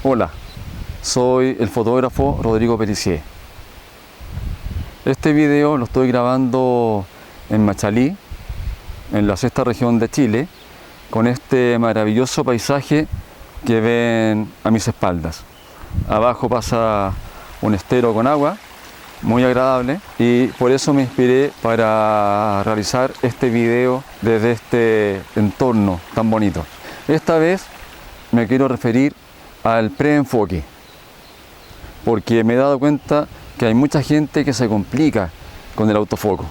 Hola, soy el fotógrafo Rodrigo Pellissier. Este video lo estoy grabando en Machalí, en la sexta región de Chile, con este maravilloso paisaje que ven a mis espaldas. Abajo pasa un estero con agua, muy agradable, y por eso me inspiré para realizar este video desde este entorno tan bonito. Esta vez me quiero referir al preenfoque, porque me he dado cuenta que hay mucha gente que se complica con el autofoco.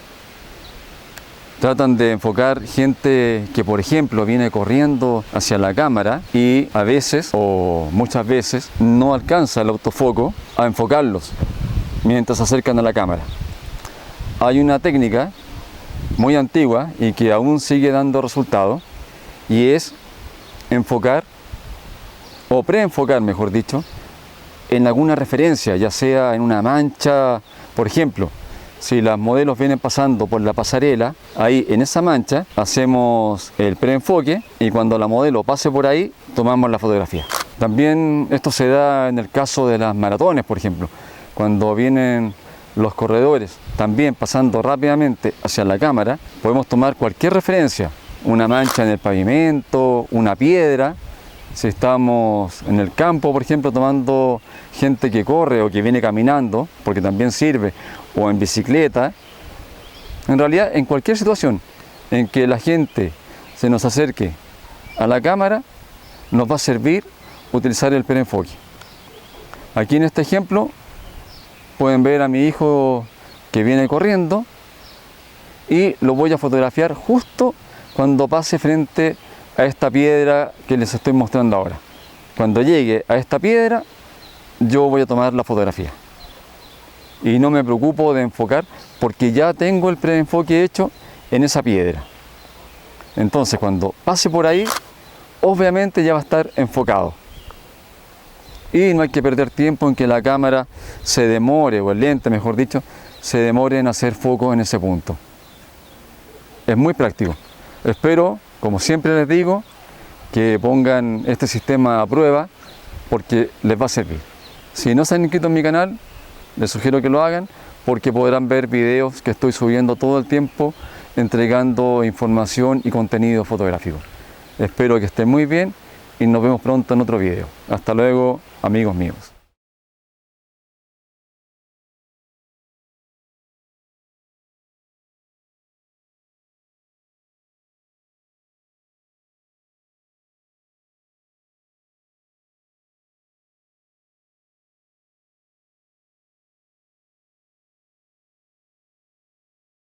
Tratan de enfocar gente que, por ejemplo, viene corriendo hacia la cámara y a veces, o muchas veces, no alcanza el autofoco a enfocarlos mientras se acercan a la cámara. Hay una técnica muy antigua y que aún sigue dando resultado, y es enfocar, o preenfocar, mejor dicho, en alguna referencia, ya sea en una mancha. Por ejemplo, si las modelos vienen pasando por la pasarela, ahí en esa mancha hacemos el preenfoque y cuando la modelo pase por ahí, tomamos la fotografía. También esto se da en el caso de las maratones, por ejemplo, cuando vienen los corredores también pasando rápidamente hacia la cámara, podemos tomar cualquier referencia, una mancha en el pavimento, una piedra. Si estamos en el campo, por ejemplo, tomando gente que corre o que viene caminando, porque también sirve, o en bicicleta, en realidad en cualquier situación en que la gente se nos acerque a la cámara, nos va a servir utilizar el preenfoque. Aquí en este ejemplo pueden ver a mi hijo que viene corriendo y lo voy a fotografiar justo cuando pase frente a esta piedra que les estoy mostrando ahora. Cuando llegue a esta piedra, yo voy a tomar la fotografía. Y no me preocupo de enfocar porque ya tengo el preenfoque hecho en esa piedra. Entonces, cuando pase por ahí, obviamente ya va a estar enfocado. Y no hay que perder tiempo en que la cámara se demore, o el lente, mejor dicho, se demore en hacer foco en ese punto. Es muy práctico. Espero, como siempre les digo, que pongan este sistema a prueba porque les va a servir. Si no se han inscrito en mi canal, les sugiero que lo hagan porque podrán ver videos que estoy subiendo todo el tiempo entregando información y contenido fotográfico. Espero que estén muy bien y nos vemos pronto en otro video. Hasta luego, amigos míos.